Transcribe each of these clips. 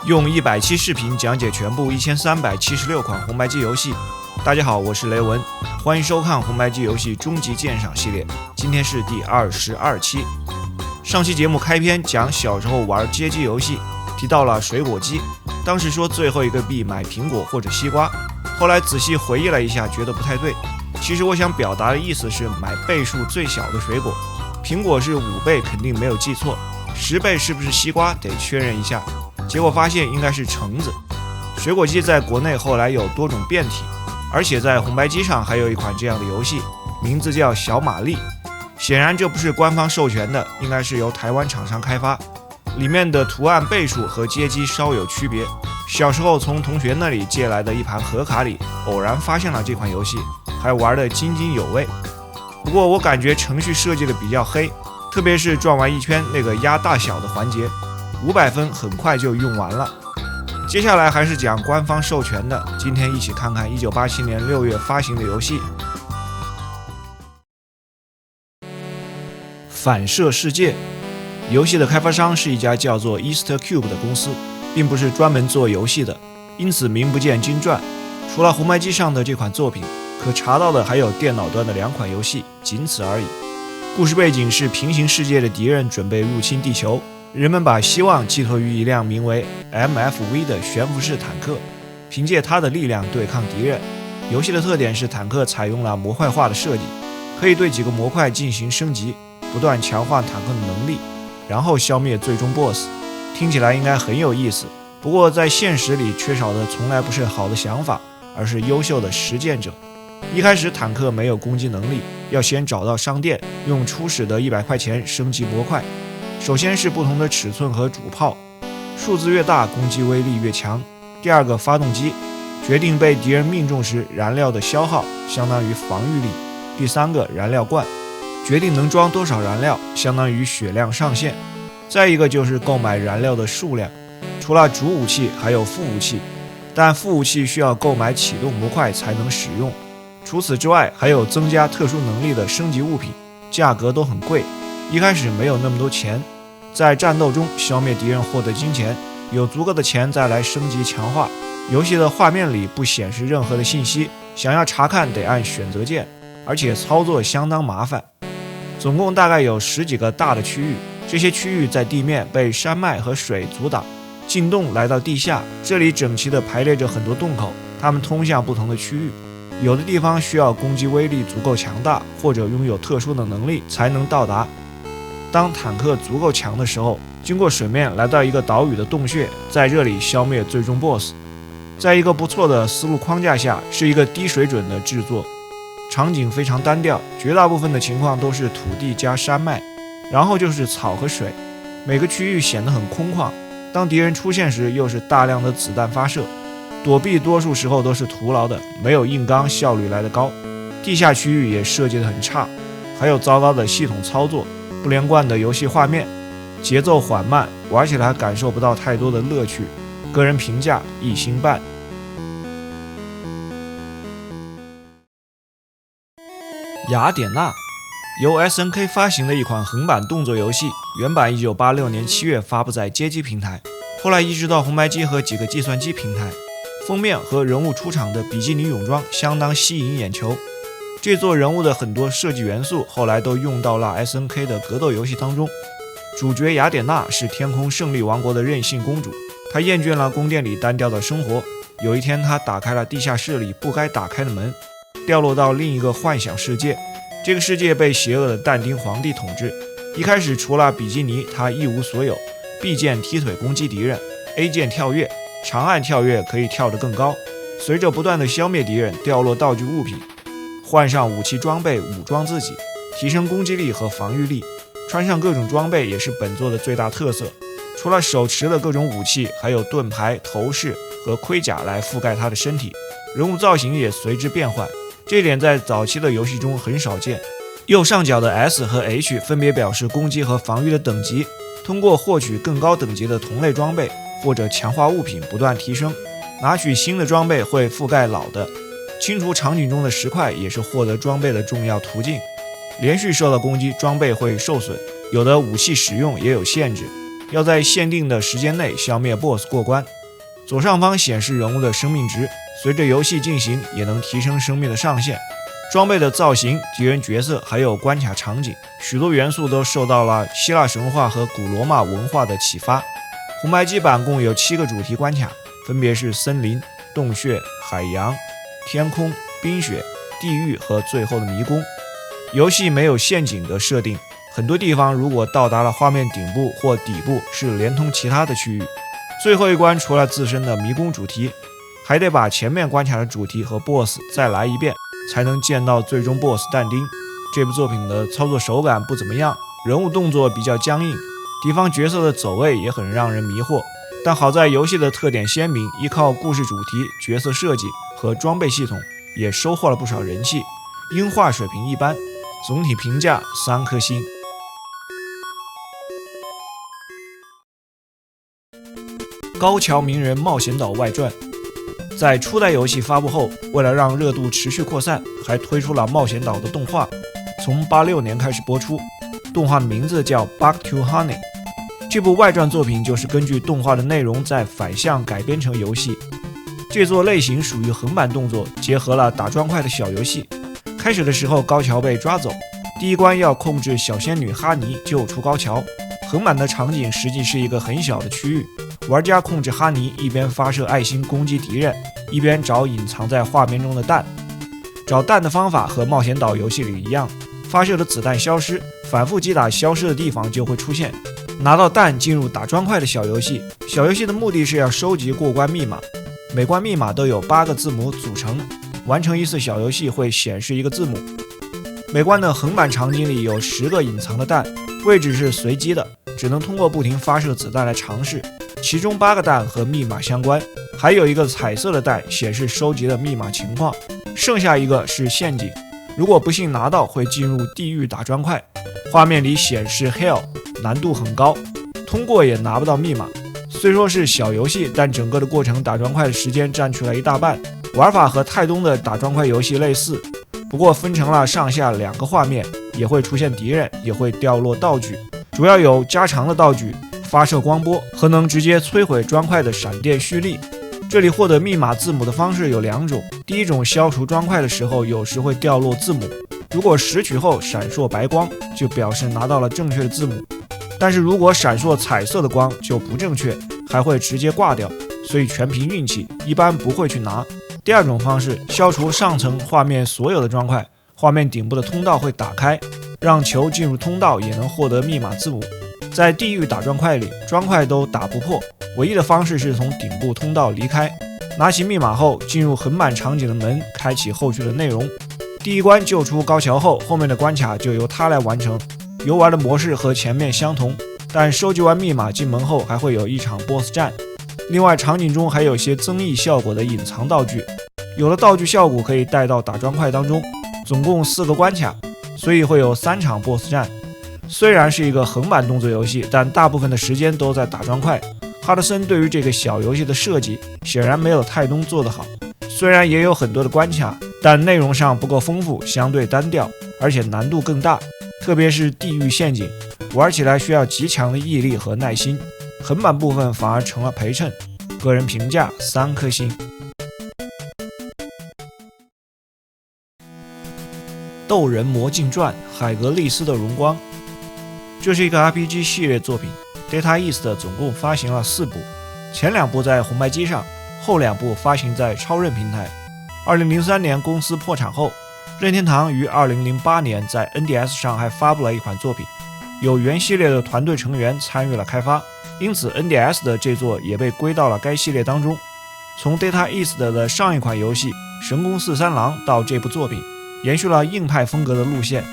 用100期视频讲解全部1376款红白机游戏。大家好，我是雷文，欢迎收看红白机游戏终极鉴赏系列。今天是第22期。上期节目开篇讲小时候玩街机游戏，提到了水果机，当时说最后一个币买苹果或者西瓜，后来仔细回忆了一下，觉得不太对。其实我想表达的意思是买倍数最小的水果，苹果是5倍，肯定没有记错，10倍是不是西瓜得确认一下。结果发现应该是橙子。水果机在国内后来有多种变体，而且在红白机上还有一款这样的游戏，名字叫小玛丽。显然这不是官方授权的，应该是由台湾厂商开发，里面的图案倍数和街机稍有区别。小时候从同学那里借来的一盘盒卡里偶然发现了这款游戏，还玩得津津有味。不过我感觉程序设计的比较黑，特别是转完一圈那个压大小的环节，500分很快就用完了。接下来还是讲官方授权的，今天一起看看1987年6月发行的游戏。反射世界游戏的开发商是一家叫做 EasterCube 的公司，并不是专门做游戏的，因此名不见经传。除了红白机上的这款作品，可查到的还有电脑端的2款游戏，仅此而已。故事背景是平行世界的敌人准备入侵地球，人们把希望寄托于一辆名为 MFV 的悬浮式坦克，凭借它的力量对抗敌人。游戏的特点是坦克采用了模块化的设计，可以对几个模块进行升级，不断强化坦克的能力，然后消灭最终 BOSS。 听起来应该很有意思，不过在现实里缺少的从来不是好的想法，而是优秀的实践者。一开始坦克没有攻击能力，要先找到商店，用初始的100块钱升级模块。首先是不同的尺寸和主炮，数字越大攻击威力越强。第二个发动机，决定被敌人命中时燃料的消耗，相当于防御力。第三个燃料罐，决定能装多少燃料，相当于血量上限。再一个就是购买燃料的数量，除了主武器还有副武器，但副武器需要购买启动模块才能使用。除此之外还有增加特殊能力的升级物品，价格都很贵，一开始没有那么多钱。在战斗中消灭敌人获得金钱，有足够的钱再来升级强化。游戏的画面里不显示任何的信息，想要查看得按选择键，而且操作相当麻烦。总共大概有10几个大的区域，这些区域在地面被山脉和水阻挡，进洞来到地下，这里整齐地排列着很多洞口，它们通向不同的区域。有的地方需要攻击威力足够强大，或者拥有特殊的能力才能到达。当坦克足够强的时候，经过水面来到一个岛屿的洞穴，在这里消灭最终 BOSS。 在一个不错的思路框架下，是一个低水准的制作，场景非常单调，绝大部分的情况都是土地加山脉，然后就是草和水，每个区域显得很空旷。当敌人出现时，又是大量的子弹发射，躲避多数时候都是徒劳的，没有硬刚效率来得高。地下区域也设计得很差，还有糟糕的系统操作，不连贯的游戏画面，节奏缓慢，玩起来感受不到太多的乐趣。个人评价1星半。雅典娜由 SNK 发行的一款横版动作游戏，原版1986年7月发布在街机平台，后来移植到红白机和几个计算机平台。封面和人物出场的比基尼泳装相当吸引眼球，这座人物的很多设计元素后来都用到了 SNK 的格斗游戏当中。主角雅典娜是天空胜利王国的任性公主，她厌倦了宫殿里单调的生活。有一天她打开了地下室里不该打开的门，掉落到另一个幻想世界。这个世界被邪恶的但丁皇帝统治，一开始除了比基尼她一无所有。 B 键踢腿攻击敌人， A 键跳跃，长按跳跃可以跳得更高。随着不断的消灭敌人，掉落道具物品，换上武器装备武装自己，提升攻击力和防御力。穿上各种装备也是本作的最大特色，除了手持的各种武器，还有盾牌、头饰和盔甲来覆盖他的身体。人物造型也随之变换，这点在早期的游戏中很少见。右上角的 S 和 H 分别表示攻击和防御的等级，通过获取更高等级的同类装备或者强化物品不断提升。拿取新的装备会覆盖老的，清除场景中的石块也是获得装备的重要途径。连续受到攻击，装备会受损，有的武器使用也有限制。要在限定的时间内消灭 BOSS 过关。左上方显示人物的生命值，随着游戏进行也能提升生命的上限。装备的造型、敌人角色还有关卡场景，许多元素都受到了希腊神话和古罗马文化的启发。红白机版共有7个主题关卡，分别是森林、洞穴、海洋、天空、冰雪、地狱和最后的迷宫。游戏没有陷阱的设定，很多地方如果到达了画面顶部或底部，是连通其他的区域。最后一关除了自身的迷宫主题，还得把前面关卡的主题和 BOSS 再来一遍，才能见到最终 BOSS 但丁。这部作品的操作手感不怎么样，人物动作比较僵硬，敌方角色的走位也很让人迷惑。但好在游戏的特点鲜明，依靠故事主题、角色设计和装备系统，也收获了不少人气。音画水平一般，总体评价3颗星。高桥名人冒险岛外传。在初代游戏发布后，为了让热度持续扩散，还推出了冒险岛的动画，从86年开始播出。动画的名字叫 Back to Honey。这部外传作品就是根据动画的内容再反向改编成游戏。这作类型属于横版动作，结合了打砖块的小游戏。开始的时候，高桥被抓走，第一关要控制小仙女哈尼救出高桥。横版的场景实际是一个很小的区域，玩家控制哈尼一边发射爱心攻击敌人，一边找隐藏在画面中的弹。找弹的方法和冒险岛游戏里一样，发射的子弹消失，反复击打消失的地方就会出现。拿到弹进入打砖块的小游戏，小游戏的目的是要收集过关密码，每关密码都有8个字母组成，完成一次小游戏会显示一个字母。每关的横版场景里有10个隐藏的弹，位置是随机的，只能通过不停发射子弹来尝试。其中8个弹和密码相关，还有一个彩色的弹显示收集的密码情况，剩下一个是陷阱，如果不幸拿到会进入地狱打砖块。画面里显示 Hell， 难度很高，通过也拿不到密码。虽说是小游戏，但整个的过程打砖块的时间占去了一大半。玩法和泰东的打砖块游戏类似，不过分成了上下2个画面，也会出现敌人，也会掉落道具，主要有加长的道具、发射光波和能直接摧毁砖块的闪电蓄力。这里获得密码字母的方式有2种，第一种消除砖块的时候有时会掉落字母，如果拾取后闪烁白光，就表示拿到了正确的字母，但是如果闪烁彩色的光就不正确，还会直接挂掉，所以全凭运气，一般不会去拿。第二种方式，消除上层画面所有的砖块，画面顶部的通道会打开，让球进入通道也能获得密码字母。在地狱打砖块里，砖块都打不破，唯一的方式是从顶部通道离开，拿起密码后进入横版场景的门，开启后续的内容。第一关救出高桥后，后面的关卡就由他来完成。游玩的模式和前面相同，但收集完密码进门后还会有一场 BOSS 战。另外场景中还有些增益效果的隐藏道具，有了道具效果可以带到打砖块当中。总共4个关卡，所以会有3场 BOSS 战。虽然是一个横版动作游戏，但大部分的时间都在打砖块。哈德森对于这个小游戏的设计显然没有泰东做得好，虽然也有很多的关卡，但内容上不够丰富，相对单调，而且难度更大，特别是地狱陷阱，玩起来需要极强的毅力和耐心。横版部分反而成了陪衬，个人评价3颗星。斗人魔镜传：海格力斯的荣光。这是一个 RPG 系列作品， Data East 总共发行了4部，前2部在红白机上，后2部发行在超任平台。2003年公司破产后，任天堂于2008年在 NDS 上还发布了一款作品，有原系列的团队成员参与了开发，因此 NDS 的这作也被归到了该系列当中。从 Data East 的上一款游戏神宫寺三郎到这部作品，延续了硬派风格的路线。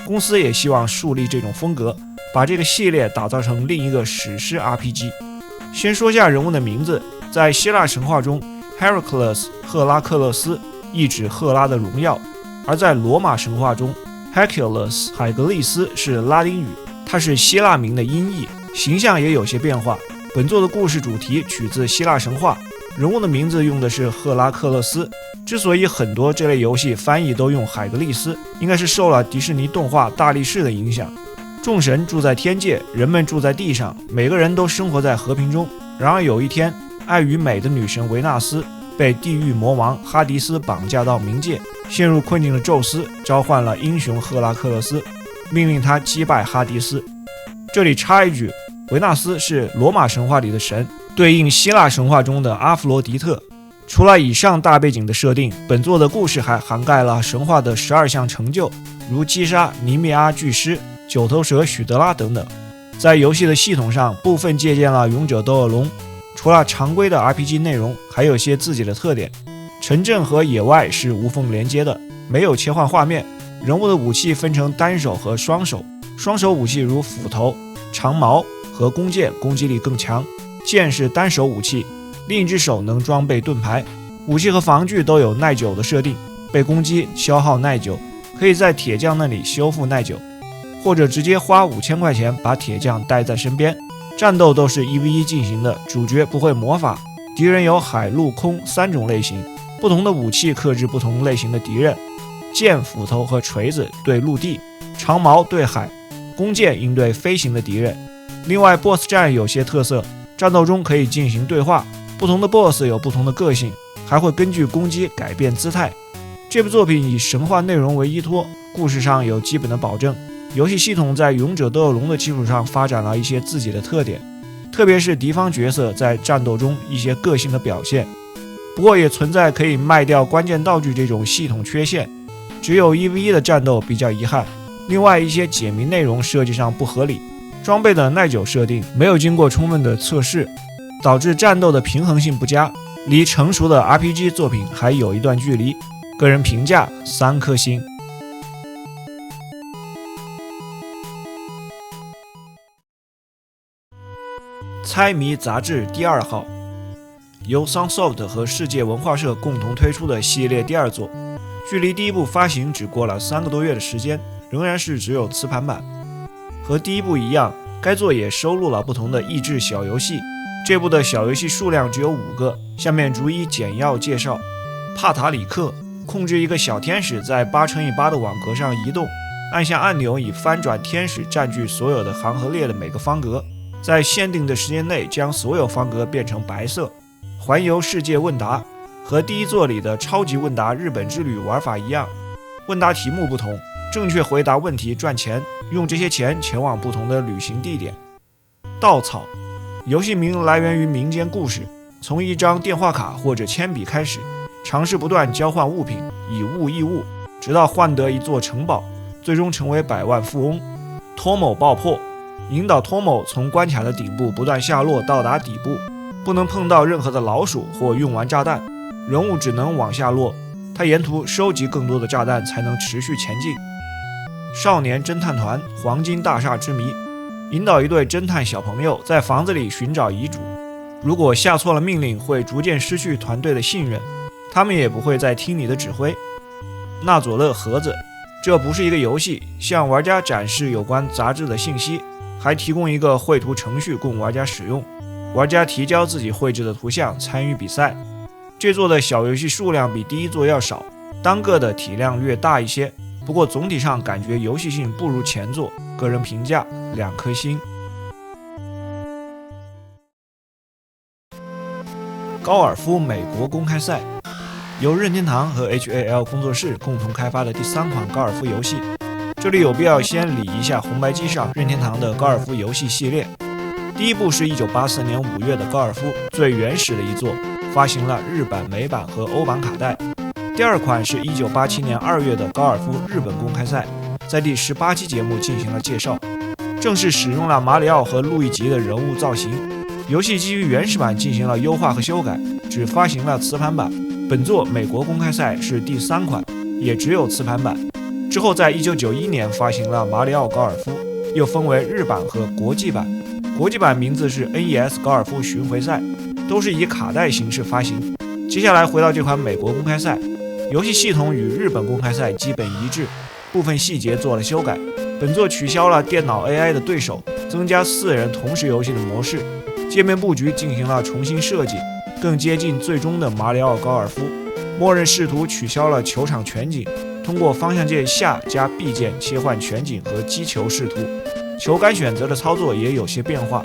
公司也希望树立这种风格，把这个系列打造成另一个史诗 RPG。 先说下人物的名字，在希腊神话中 Heracles 赫拉克勒斯意指赫拉的荣耀，而在罗马神话中 Hercules 海格力斯是拉丁语，它是希腊名的音译，形象也有些变化。本作的故事主题取自希腊神话，人物的名字用的是赫拉克勒斯。之所以很多这类游戏翻译都用海格力斯，应该是受了迪士尼动画大力士的影响。众神住在天界，人们住在地上，每个人都生活在和平中。然而有一天，爱与美的女神维纳斯被地狱魔王哈迪斯绑架到冥界，陷入困境的宙斯召唤了英雄赫拉克勒斯，命令他击败哈迪斯。这里插一句，维纳斯是罗马神话里的神，对应希腊神话中的阿弗罗狄特。除了以上大背景的设定，本作的故事还涵盖了神话的12项成就，如基沙、尼米阿巨狮、九头蛇许德拉等等。在游戏的系统上，部分借鉴了勇者斗恶龙，除了常规的 RPG 内容，还有些自己的特点。城镇和野外是无缝连接的，没有切换画面。人物的武器分成单手和双手，双手武器如斧头、长矛和弓箭攻击力更强，剑是单手武器，另一只手能装备盾牌。武器和防具都有耐久的设定，被攻击消耗耐久，可以在铁匠那里修复耐久，或者直接花5000块钱把铁匠带在身边。战斗都是1v1进行的，主角不会魔法，敌人有海陆空3种类型，不同的武器克制不同类型的敌人，剑、斧头和锤子对陆地，长矛对海，弓箭应对飞行的敌人。另外 BOSS 战有些特色，战斗中可以进行对话，不同的 BOSS 有不同的个性，还会根据攻击改变姿态。这部作品以神话内容为依托，故事上有基本的保证。游戏系统在勇者斗恶龙的基础上发展了一些自己的特点，特别是敌方角色在战斗中一些个性的表现。不过也存在可以卖掉关键道具这种系统缺陷，只有1v1的战斗比较遗憾。另外一些解谜内容设计上不合理，装备的耐久设定没有经过充分的测试，导致战斗的平衡性不佳，离成熟的 RPG 作品还有一段距离。个人评价3颗星。猜谜杂志第2号，由 Sunsoft 和世界文化社共同推出的系列第2作，距离第一部发行只过了3个多月的时间，仍然是只有磁盘版。和第一部一样，该作也收录了不同的益智小游戏，这部的小游戏数量只有5个，下面逐一简要介绍。帕塔里克，控制一个小天使在8×8的网格上移动，按下按钮以翻转天使占据所有的航河列的每个方格，在限定的时间内将所有方格变成白色。环游世界问答，和第一作里的超级问答日本之旅玩法一样，问答题目不同，正确回答问题赚钱，用这些钱前往不同的旅行地点。稻草，游戏名来源于民间故事，从一张电话卡或者铅笔开始，尝试不断交换物品，以物易物，直到换得一座城堡，最终成为百万富翁。托某爆破，引导托某从关卡的顶部不断下落到达底部，不能碰到任何的老鼠或用完炸弹，人物只能往下落，他沿途收集更多的炸弹才能持续前进。少年侦探团黄金大厦之谜，引导一对侦探小朋友在房子里寻找遗嘱，如果下错了命令会逐渐失去团队的信任，他们也不会再听你的指挥。纳佐勒盒子，这不是一个游戏，向玩家展示有关杂志的信息，还提供一个绘图程序供玩家使用，玩家提交自己绘制的图像参与比赛。这座的小游戏数量比第一座要少，单个的体量略大一些，不过总体上感觉游戏性不如前作，个人评价2颗星。高尔夫美国公开赛，由任天堂和 HAL 工作室共同开发的第3款高尔夫游戏。这里有必要先理一下红白机上任天堂的高尔夫游戏系列。第一部是1984年5月的高尔夫，最原始的一作，发行了日版、美版和欧版卡带。第2款是1987年2月的高尔夫日本公开赛，在第18期节目进行了介绍，正式使用了马里奥和路易吉的人物造型。游戏基于原始版进行了优化和修改，只发行了磁盘版。本作美国公开赛是第3款，也只有磁盘版。之后在1991年发行了马里奥高尔夫，又分为日版和国际版。国际版名字是 NES 高尔夫巡回赛，都是以卡带形式发行。接下来回到这款美国公开赛，游戏系统与日本公开赛基本一致，部分细节做了修改。本作取消了电脑 AI 的对手，增加4人同时游戏的模式，界面布局进行了重新设计，更接近最终的马里奥高尔夫。默认视图取消了球场全景，通过方向键下加 B 键切换全景和击球视图。球杆选择的操作也有些变化。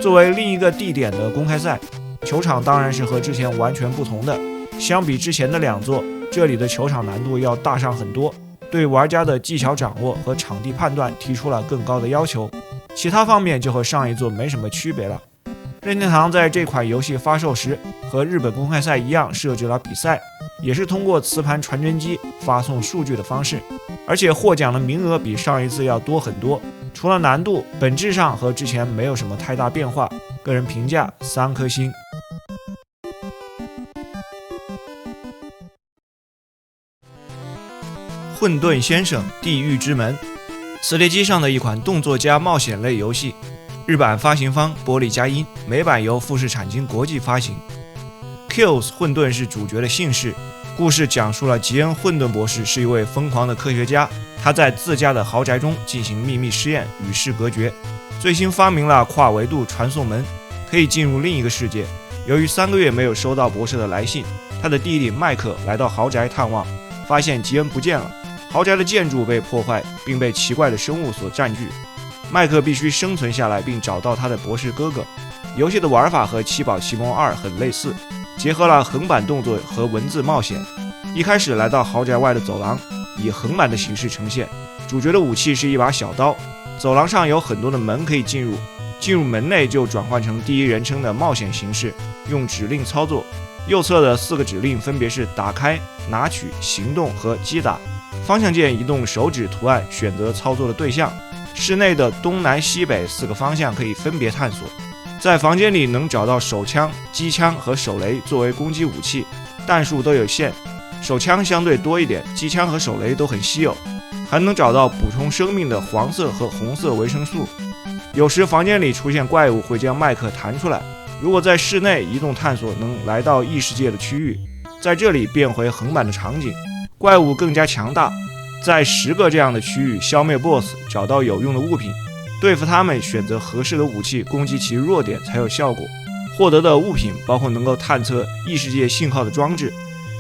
作为另一个地点的公开赛，球场当然是和之前完全不同的。相比之前的2座，这里的球场难度要大上很多，对玩家的技巧掌握和场地判断提出了更高的要求。其他方面就和上一座没什么区别了。任天堂在这款游戏发售时，和日本公开赛一样设置了比赛，也是通过磁盘传真机发送数据的方式，而且获奖的名额比上一次要多很多。除了难度，本质上和之前没有什么太大变化，个人评价3颗星。混沌先生地狱之门，磁碟机上的一款动作加冒险类游戏，日版发行方波丽佳音，美版由富士产经国际发行。Kills 混沌是主角的姓氏，故事讲述了吉恩·混沌博士是一位疯狂的科学家，他在自家的豪宅中进行秘密实验，与世隔绝。最新发明了跨维度传送门，可以进入另一个世界。由于3个月没有收到博士的来信，他的弟弟麦克来到豪宅探望，发现吉恩不见了，豪宅的建筑被破坏，并被奇怪的生物所占据。麦克必须生存下来，并找到他的博士哥哥。游戏的玩法和《七宝奇谋2》很类似，结合了横版动作和文字冒险。一开始来到豪宅外的走廊，以横版的形式呈现，主角的武器是一把小刀。走廊上有很多的门可以进入，进入门内就转换成第一人称的冒险形式，用指令操作。右侧的4个指令分别是打开、拿取、行动和击打。方向键移动手指图案选择操作的对象。室内的东南西北4个方向可以分别探索。在房间里能找到手枪、机枪和手雷作为攻击武器，弹数都有限，手枪相对多一点，机枪和手雷都很稀有。还能找到补充生命的黄色和红色维生素。有时房间里出现怪物会将麦克弹出来，如果在室内移动探索，能来到异世界的区域，在这里变回横版的场景，怪物更加强大。在10个这样的区域消灭 BOSS， 找到有用的物品，对付他们选择合适的武器攻击其弱点才有效果。获得的物品包括能够探测异世界信号的装置、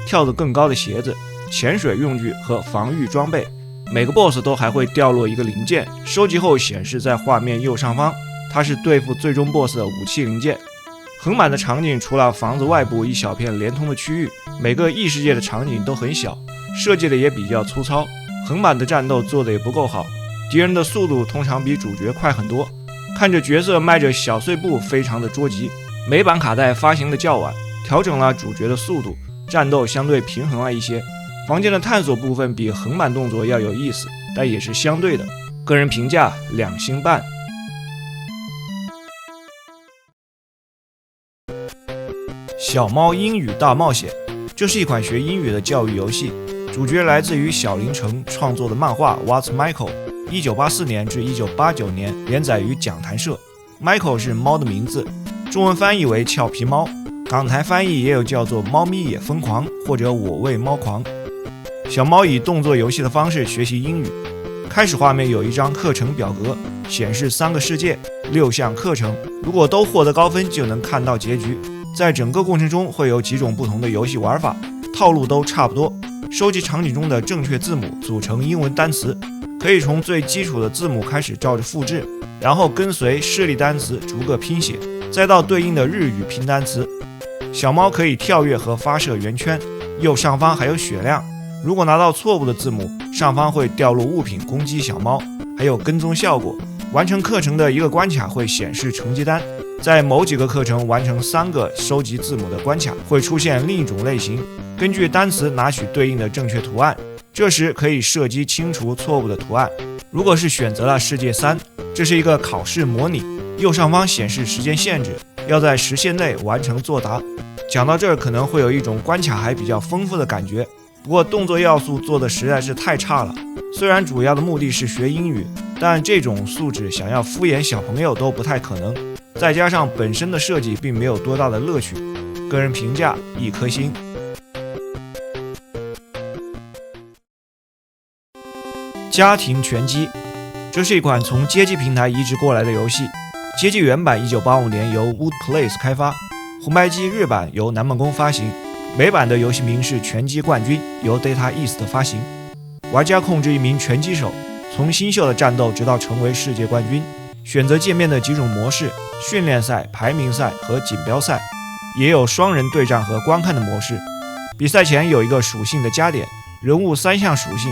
跳得更高的鞋子、潜水用具和防御装备。每个 BOSS 都还会掉落一个零件，收集后显示在画面右上方，它是对付最终 BOSS 的武器零件。横版的场景除了房子外部一小片连通的区域，每个异世界的场景都很小，设计的也比较粗糙。横版的战斗做的也不够好，敌人的速度通常比主角快很多，看着角色迈着小碎步非常的捉急。美版卡带发行的较晚，调整了主角的速度，战斗相对平衡了一些。房间的探索部分比横版动作要有意思，但也是相对的，个人评价2星半。小猫英语大冒险，这是一款学英语的教育游戏，主角来自于小林诚创作的漫画 What's Michael，1984年至1989年连载于讲谈社。Michael 是猫的名字，中文翻译为俏皮猫，港台翻译也有叫做猫咪也疯狂或者我为猫狂。小猫以动作游戏的方式学习英语。开始画面有一张课程表格，显示3个世界、6项课程，如果都获得高分就能看到结局。在整个过程中会有几种不同的游戏玩法，套路都差不多。收集场景中的正确字母组成英文单词，可以从最基础的字母开始照着复制，然后跟随示例单词逐个拼写，再到对应的日语拼单词。小猫可以跳跃和发射圆圈，右上方还有血量，如果拿到错误的字母，上方会掉落物品攻击小猫，还有跟踪效果。完成课程的一个关卡会显示成绩单，在某几个课程完成3个收集字母的关卡会出现另一种类型，根据单词拿取对应的正确图案，这时可以射击清除错误的图案。如果是选择了世界3，这是一个考试模拟，右上方显示时间限制，要在时限内完成作答。讲到这儿可能会有一种关卡还比较丰富的感觉，不过动作要素做的实在是太差了。虽然主要的目的是学英语，但这种素质想要敷衍小朋友都不太可能，再加上本身的设计并没有多大的乐趣，个人评价1颗星。家庭拳击，这是一款从街机平台移植过来的游戏。街机原版1985年由 Woodplace 开发，红白机日版由南梦宫发行，美版的游戏名是拳击冠军，由 Data East 发行。玩家控制一名拳击手，从新秀的战斗直到成为世界冠军。选择界面的几种模式：训练赛、排名赛和锦标赛，也有双人对战和观看的模式。比赛前有一个属性的加点，人物3项属性：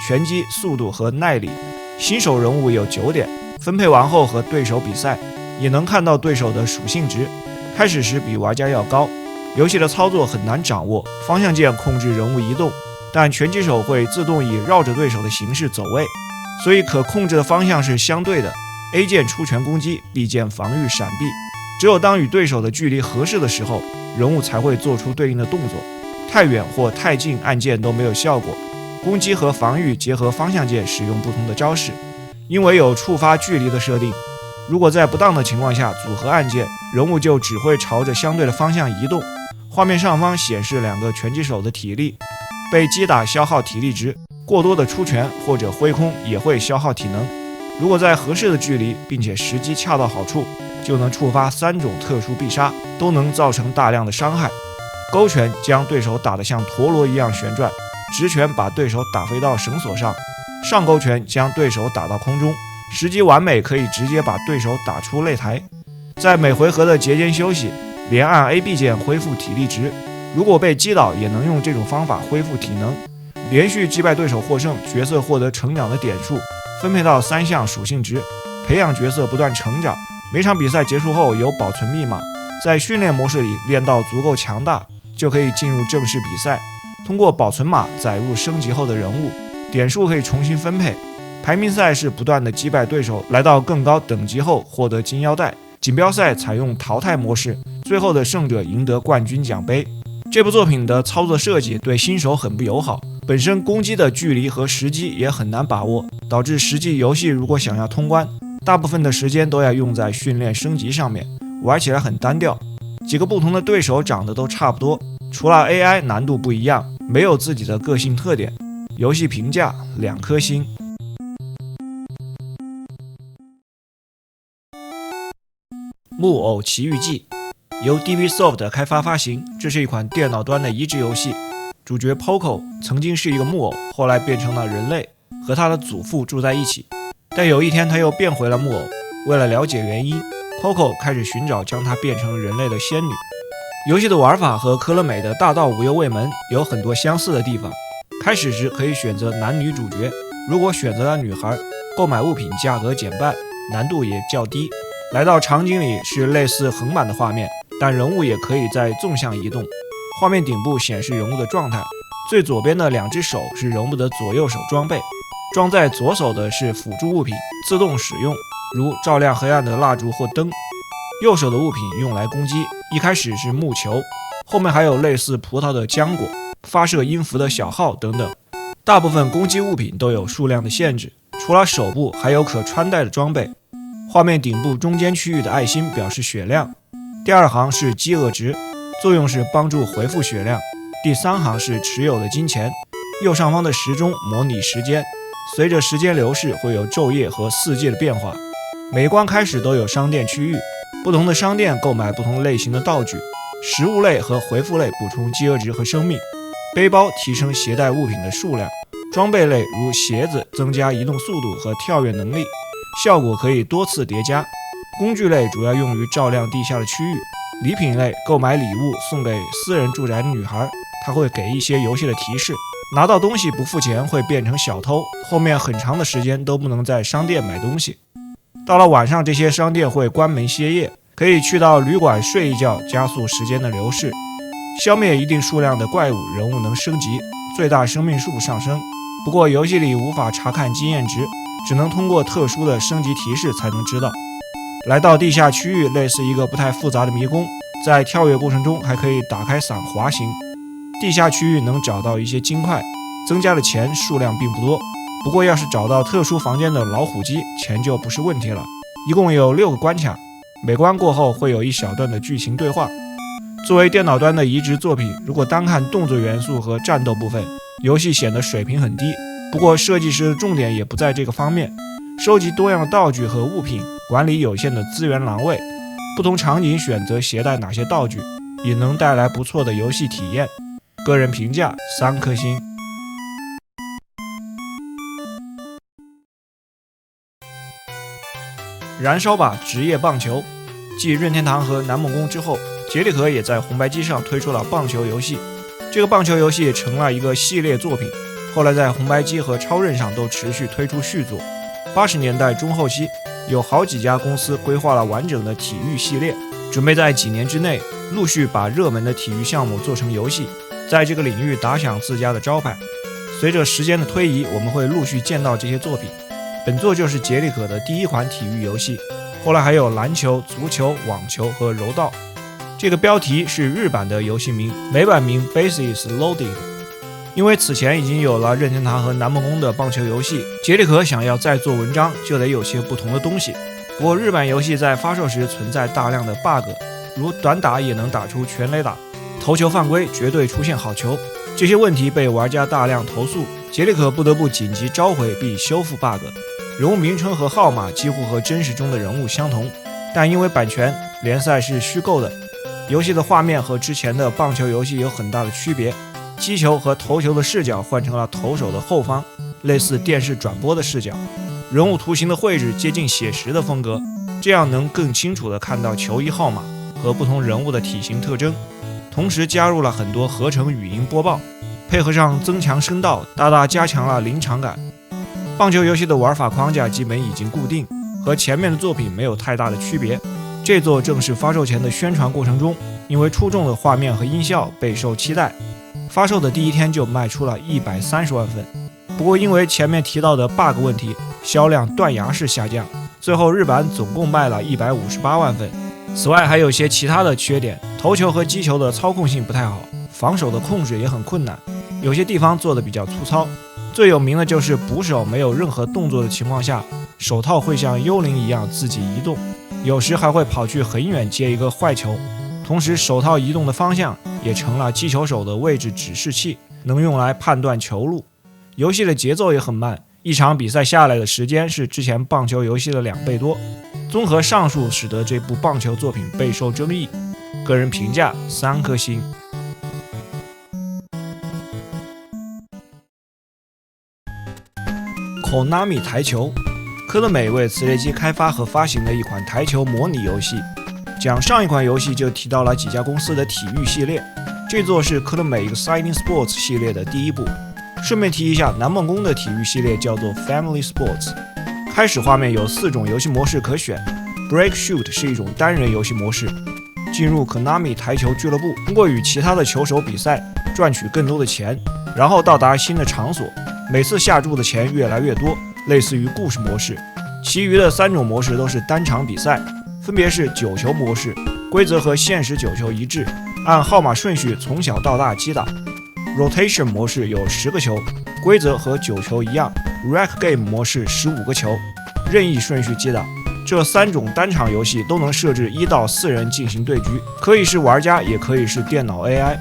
拳击、速度和耐力。新手人物有9点，分配完后和对手比赛，也能看到对手的属性值，开始时比玩家要高。游戏的操作很难掌握，方向键控制人物移动，但拳击手会自动以绕着对手的形式走位，所以可控制的方向是相对的。A 键出拳攻击， B 键防御闪避，只有当与对手的距离合适的时候，人物才会做出对应的动作，太远或太近按键都没有效果。攻击和防御结合方向键使用不同的招式，因为有触发距离的设定，如果在不当的情况下组合按键，人物就只会朝着相对的方向移动。画面上方显示2个拳击手的体力，被击打消耗体力值，过多的出拳或者挥空也会消耗体能。如果在合适的距离并且时机恰到好处，就能触发3种特殊必杀，都能造成大量的伤害。勾拳将对手打得像陀螺一样旋转，直拳把对手打飞到绳索上，上勾拳将对手打到空中，时机完美可以直接把对手打出擂台。在每回合的节间休息，连按 A、B 键恢复体力值，如果被击倒也能用这种方法恢复体能。连续击败对手获胜，角色获得成长的点数分配到3项属性值，培养角色不断成长。每场比赛结束后有保存密码，在训练模式里练到足够强大，就可以进入正式比赛。通过保存码载入升级后的人物，点数可以重新分配。排名赛是不断的击败对手，来到更高等级后获得金腰带。锦标赛采用淘汰模式，最后的胜者赢得冠军奖杯。这部作品的操作设计对新手很不友好，本身攻击的距离和时机也很难把握，导致实际游戏如果想要通关，大部分的时间都要用在训练升级上面，玩起来很单调。几个不同的对手长得都差不多，除了 AI 难度不一样，没有自己的个性特点。游戏评价2颗星。木偶奇遇记由 DBSoft 开发发行，这是一款电脑端的益智游戏。主角 Poco 曾经是一个木偶，后来变成了人类，和他的祖父住在一起。但有一天他又变回了木偶。为了了解原因， Poco 开始寻找将他变成人类的仙女。游戏的玩法和科乐美的大道无忧卫门有很多相似的地方。开始时可以选择男女主角，如果选择了女孩，购买物品价格减半，难度也较低。来到场景里是类似横版的画面，但人物也可以在纵向移动。画面顶部显示人物的状态，最左边的2只手是人物的左右手装备，装在左手的是辅助物品，自动使用，如照亮黑暗的蜡烛或灯。右手的物品用来攻击，一开始是木球，后面还有类似葡萄的浆果、发射音符的小号等等。大部分攻击物品都有数量的限制，除了手部还有可穿戴的装备。画面顶部中间区域的爱心表示血量，第2行是饥饿值，作用是帮助回复血量，第3行是持有的金钱。右上方的时钟模拟时间，随着时间流逝会有昼夜和4季的变化。每关开始都有商店区域，不同的商店购买不同类型的道具，食物类和回复类补充饥饿值和生命，背包提升携带物品的数量，装备类如鞋子增加移动速度和跳跃能力，效果可以多次叠加。工具类主要用于照亮地下的区域。礼品类购买礼物送给私人住宅的女孩，她会给一些游戏的提示，拿到东西不付钱会变成小偷，后面很长的时间都不能在商店买东西。到了晚上，这些商店会关门歇业，可以去到旅馆睡一觉，加速时间的流逝。消灭一定数量的怪物，人物能升级，最大生命数上升。不过游戏里无法查看经验值，只能通过特殊的升级提示才能知道。来到地下区域，类似一个不太复杂的迷宫，在跳跃过程中还可以打开伞滑行。地下区域能找到一些金块，增加的钱数量并不多，不过要是找到特殊房间的老虎机，钱就不是问题了。一共有6个关卡，每关过后会有一小段的剧情对话。作为电脑端的移植作品，如果单看动作元素和战斗部分，游戏显得水平很低。不过设计师的重点也不在这个方面，收集多样的道具和物品，管理有限的资源栏位，不同场景选择携带哪些道具，也能带来不错的游戏体验。个人评价3颗星。燃烧吧职业棒球。继任天堂和南梦宫之后，杰里可也在红白机上推出了棒球游戏。这个棒球游戏成了一个系列作品，后来在红白机和超任上都持续推出续作。80年代中后期，有好几家公司规划了完整的体育系列，准备在几年之内陆续把热门的体育项目做成游戏，在这个领域打响自家的招牌。随着时间的推移，我们会陆续见到这些作品。本作就是杰里可的第一款体育游戏，后来还有篮球、足球、网球和柔道。这个标题是日版的游戏名，美版名 Bases Loaded。因为此前已经有了任天堂和南梦宫的棒球游戏，杰里可想要再做文章，就得有些不同的东西。不过日版游戏在发售时存在大量的 bug， 如短打也能打出全垒打，投球犯规，绝对出现好球。这些问题被玩家大量投诉，杰里可不得不紧急召回并修复 bug。人物名称和号码几乎和真实中的人物相同，但因为版权，联赛是虚构的。游戏的画面和之前的棒球游戏有很大的区别，击球和投球的视角换成了投手的后方，类似电视转播的视角。人物图形的绘制接近写实的风格，这样能更清楚地看到球衣号码和不同人物的体型特征。同时加入了很多合成语音播报，配合上增强声道，大大加强了临场感。棒球游戏的玩法框架基本已经固定，和前面的作品没有太大的区别。这座正式发售前的宣传过程中，因为出众的画面和音效备受期待，发售的第一天就卖出了130万份。不过因为前面提到的 bug 问题，销量断崖式下降，最后日版总共卖了158万份。此外还有些其他的缺点，投球和击球的操控性不太好，防守的控制也很困难，有些地方做的比较粗糙。最有名的就是捕手没有任何动作的情况下，手套会像幽灵一样自己移动，有时还会跑去很远接一个坏球。同时手套移动的方向也成了击球手的位置指示器，能用来判断球路。游戏的节奏也很慢，一场比赛下来的时间是之前棒球游戏的2倍多。综合上述使得这部棒球作品备受争议，个人评价3颗星。Konami 台球，科乐美为磁碟机开发和发行的一款台球模拟游戏。讲上一款游戏就提到了几家公司的体育系列，这座是科乐美 Exciting Sports 系列的第一部。顺便提一下，南梦宫的体育系列叫做 Family Sports。开始画面有4种游戏模式可选 ，Break Shoot 是一种单人游戏模式。进入 Konami 台球俱乐部，通过与其他的球手比赛，赚取更多的钱，然后到达新的场所。每次下注的钱越来越多，类似于故事模式。其余的3种模式都是单场比赛，分别是9球模式，规则和现实9球一致，按号码顺序从小到大击打。Rotation 模式有10个球，规则和9球一样。Rack Game 模式15个球，任意顺序击打。这3种单场游戏都能设置1到4人进行对局，可以是玩家，也可以是电脑 AI。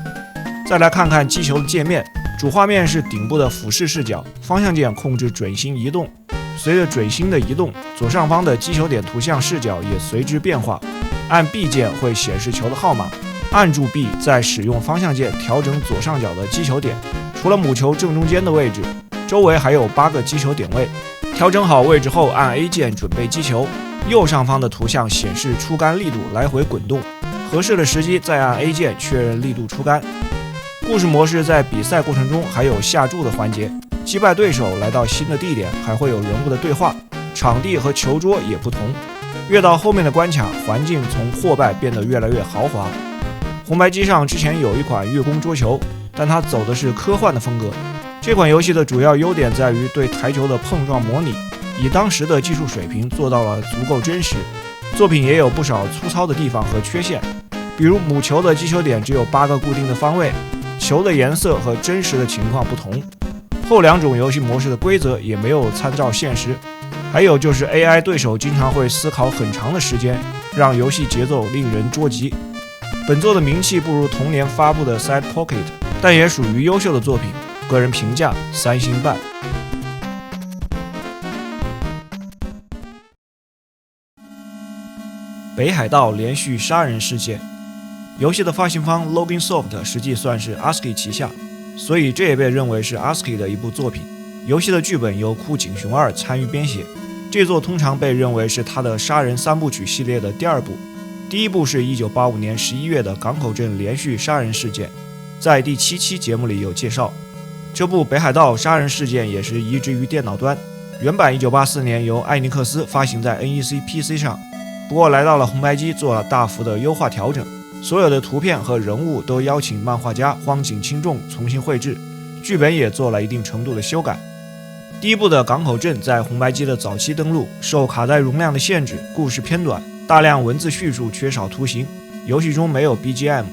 再来看看击球的界面，主画面是顶部的俯视视角，方向键控制准心移动。随着准心的移动，左上方的击球点图像视角也随之变化。按 B 键会显示球的号码，按住 B 再使用方向键调整左上角的击球点。除了母球正中间的位置，周围还有8个击球点位。调整好位置后，按 A 键准备击球。右上方的图像显示出杆力度来回滚动，合适的时机再按 A 键确认力度出杆。故事模式在比赛过程中还有下注的环节，击败对手来到新的地点，还会有人物的对话，场地和球桌也不同。越到后面的关卡，环境从破败变得越来越豪华。红白机上之前有一款月宫桌球，但它走的是科幻的风格。这款游戏的主要优点在于对台球的碰撞模拟，以当时的技术水平做到了足够真实。作品也有不少粗糙的地方和缺陷，比如母球的击球点只有8个固定的方位，球的颜色和真实的情况不同。后2种游戏模式的规则也没有参照现实。还有就是 AI 对手经常会思考很长的时间，让游戏节奏令人捉急。本作的名气不如同年发布的 Side Pocket， 但也属于优秀的作品，个人评价3星半。北海道连续杀人事件，游戏的发行方 Login Soft 实际算是 ASCII 旗下，所以这也被认为是 ASCII 的一部作品。游戏的剧本由枯井雄二参与编写，这作通常被认为是他的杀人三部曲系列的第二部。第一部是1985年11月的港口镇连续杀人事件，在第7期节目里有介绍。这部北海道杀人事件也是移植于电脑端，原版1984年由艾尼克斯发行在 NEC PC 上，不过来到了红白机做了大幅的优化调整，所有的图片和人物都邀请漫画家荒井清重重新绘制，剧本也做了一定程度的修改。第一部的港口镇在红白机的早期登陆，受卡带容量的限制，故事偏短，大量文字叙述，缺少图形，游戏中没有 BGM，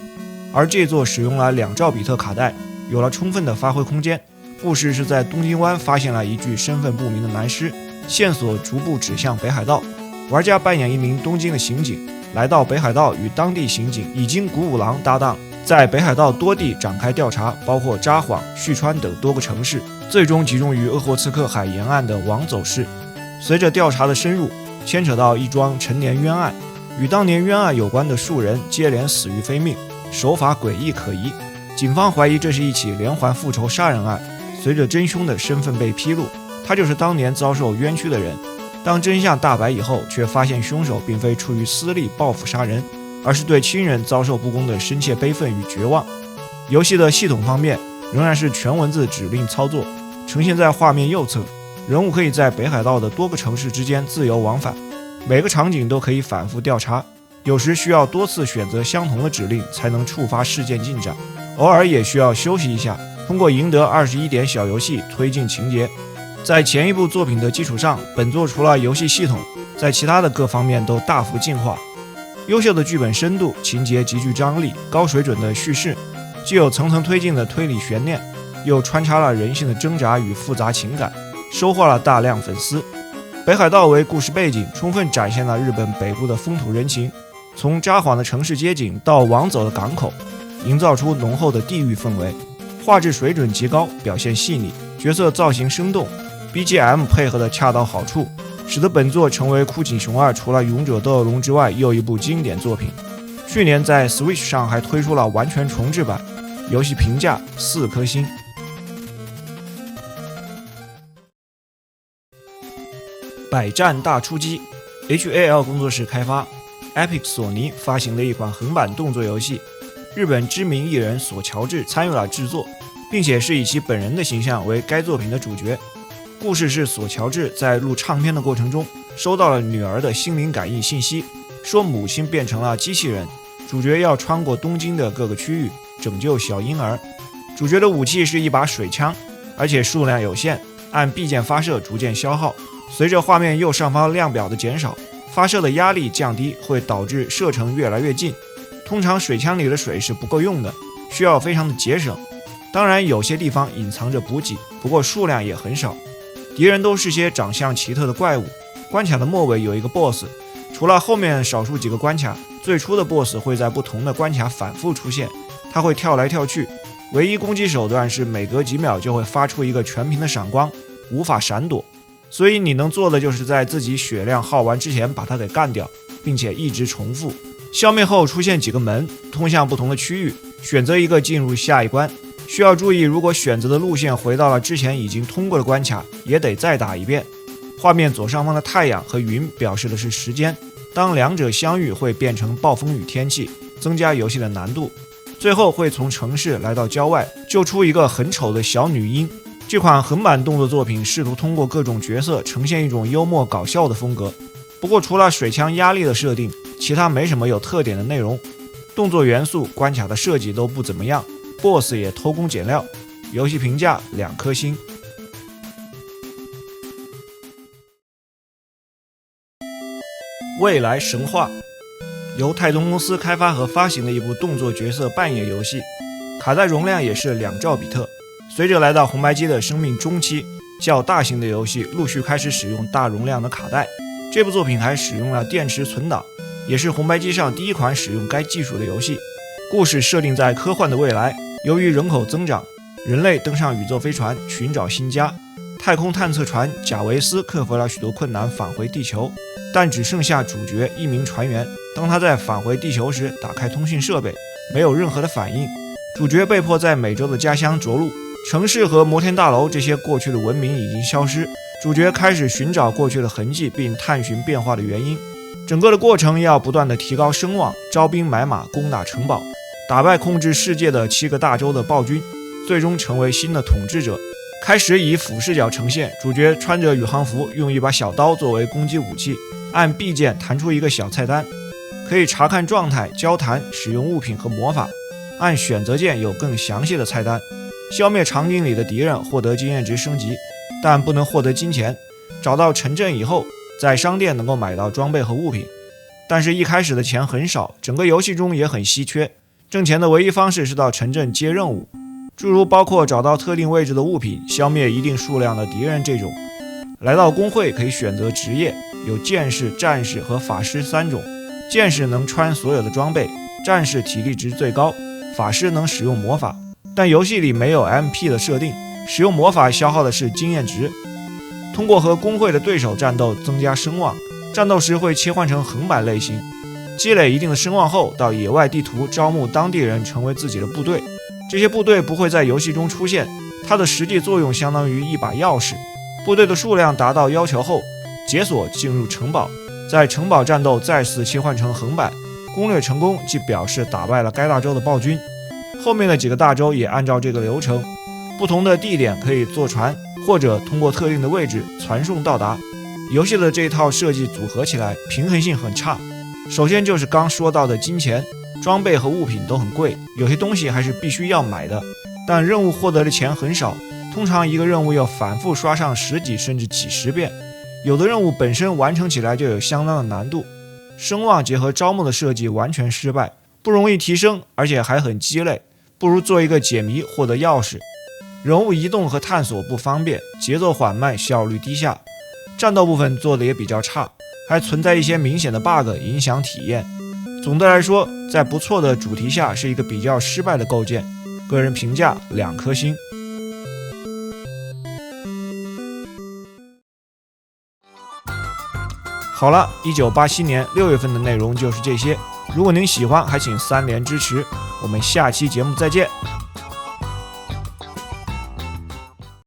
而这座使用了2兆比特卡带，有了充分的发挥空间。故事是在东京湾发现了一具身份不明的男尸，线索逐步指向北海道，玩家扮演一名东京的刑警，来到北海道与当地刑警已经古五郎搭档，在北海道多地展开调查，包括札幌、旭川等多个城市，最终集中于鄂霍次克海沿岸的王走市。随着调查的深入，牵扯到一桩陈年冤案，与当年冤案有关的数人接连死于非命，手法诡异可疑，警方怀疑这是一起连环复仇杀人案。随着真凶的身份被披露，他就是当年遭受冤屈的人。当真相大白以后，却发现凶手并非出于私利报复杀人，而是对亲人遭受不公的深切悲愤与绝望。游戏的系统方面仍然是全文字指令操作，呈现在画面右侧，人物可以在北海道的多个城市之间自由往返，每个场景都可以反复调查，有时需要多次选择相同的指令才能触发事件进展，偶尔也需要休息一下，通过赢得21点小游戏推进情节。在前一部作品的基础上，本作除了游戏系统，在其他的各方面都大幅进化。优秀的剧本深度，情节极具张力，高水准的叙事，既有层层推进的推理悬念，又穿插了人性的挣扎与复杂情感，收获了大量粉丝。北海道为故事背景，充分展现了日本北部的风土人情，从札幌的城市街景到王走的港口，营造出浓厚的地域氛围。画质水准极高，表现细腻，角色造型生动， BGM 配合的恰到好处，使得本作成为酷警熊2除了勇者斗恶龙之外又一部经典作品。去年在 Switch 上还推出了完全重制版，游戏评价4颗星。百战大出击 HAL 工作室开发， Epic 索尼发行的一款横版动作游戏，日本知名艺人索乔治参与了制作，并且是以其本人的形象为该作品的主角。故事是索乔治在录唱片的过程中，收到了女儿的心灵感应信息，说母亲变成了机器人，主角要穿过东京的各个区域，拯救小婴儿。主角的武器是一把水枪，而且数量有限，按必件发射逐渐消耗。随着画面右上方量表的减少，发射的压力降低，会导致射程越来越近。通常水枪里的水是不够用的，需要非常的节省。当然有些地方隐藏着补给，不过数量也很少。敌人都是些长相奇特的怪物。关卡的末尾有一个 BOSS， 除了后面少数几个关卡，最初的 BOSS 会在不同的关卡反复出现，他会跳来跳去，唯一攻击手段是每隔几秒就会发出一个全屏的闪光，无法闪躲。所以你能做的就是在自己血量耗完之前把它给干掉，并且一直重复。消灭后出现几个门，通向不同的区域，选择一个进入下一关。需要注意，如果选择的路线回到了之前已经通过的关卡，也得再打一遍。画面左上方的太阳和云表示的是时间，当两者相遇会变成暴风雨天气，增加游戏的难度。最后会从城市来到郊外，救出一个很丑的小女婴。这款横版动作作品试图通过各种角色呈现一种幽默搞笑的风格，不过除了水枪压力的设定，其他没什么有特点的内容。动作元素、关卡的设计都不怎么样， BOSS 也偷工减料。游戏评价2颗星。未来神话由泰东公司开发和发行的一部动作角色扮演游戏，卡带容量也是2兆比特。随着来到红白机的生命中期，较大型的游戏陆续开始使用大容量的卡带。这部作品还使用了电池存档，也是红白机上第一款使用该技术的游戏。故事设定在科幻的未来，由于人口增长，人类登上宇宙飞船寻找新家。太空探测船贾维斯克服了许多困难返回地球，但只剩下主角一名船员。当他在返回地球时，打开通讯设备，没有任何的反应。主角被迫在美洲的家乡着陆，城市和摩天大楼这些过去的文明已经消失，主角开始寻找过去的痕迹，并探寻变化的原因。整个的过程要不断的提高声望，招兵买马，攻打城堡，打败控制世界的7个大洲的暴君，最终成为新的统治者。开始以俯视角呈现，主角穿着宇航服，用一把小刀作为攻击武器，按 B 键弹出一个小菜单，可以查看状态、交谈、使用物品和魔法。按选择键有更详细的菜单。消灭场景里的敌人，获得经验值升级，但不能获得金钱。找到城镇以后，在商店能够买到装备和物品，但是一开始的钱很少，整个游戏中也很稀缺。挣钱的唯一方式是到城镇接任务，诸如包括找到特定位置的物品、消灭一定数量的敌人这种。来到工会可以选择职业，有剑士、战士和法师3种。剑士能穿所有的装备，战士体力值最高，法师能使用魔法。但游戏里没有 MP 的设定，使用魔法消耗的是经验值。通过和工会的对手战斗增加声望，战斗时会切换成横版类型。积累一定的声望后，到野外地图招募当地人成为自己的部队。这些部队不会在游戏中出现，它的实际作用相当于一把钥匙。部队的数量达到要求后，解锁进入城堡，在城堡战斗再次切换成横版。攻略成功即表示打败了该大洲的暴君。后面的几个大洲也按照这个流程，不同的地点可以坐船，或者通过特定的位置传送到达。游戏的这套设计组合起来平衡性很差。首先就是刚说到的金钱，装备和物品都很贵，有些东西还是必须要买的，但任务获得的钱很少，通常一个任务要反复刷上10几甚至几十遍，有的任务本身完成起来就有相当的难度。声望结合招募的设计完全失败，不容易提升，而且还很鸡肋，不如做一个解谜获得钥匙。人物移动和探索不方便，节奏缓慢，效率低下。战斗部分做的也比较差，还存在一些明显的 bug 影响体验。总的来说，在不错的主题下是一个比较失败的构建，个人评价2颗星。好了，1987年6月份的内容就是这些。如果您喜欢，还请3连支持。我们下期节目再见。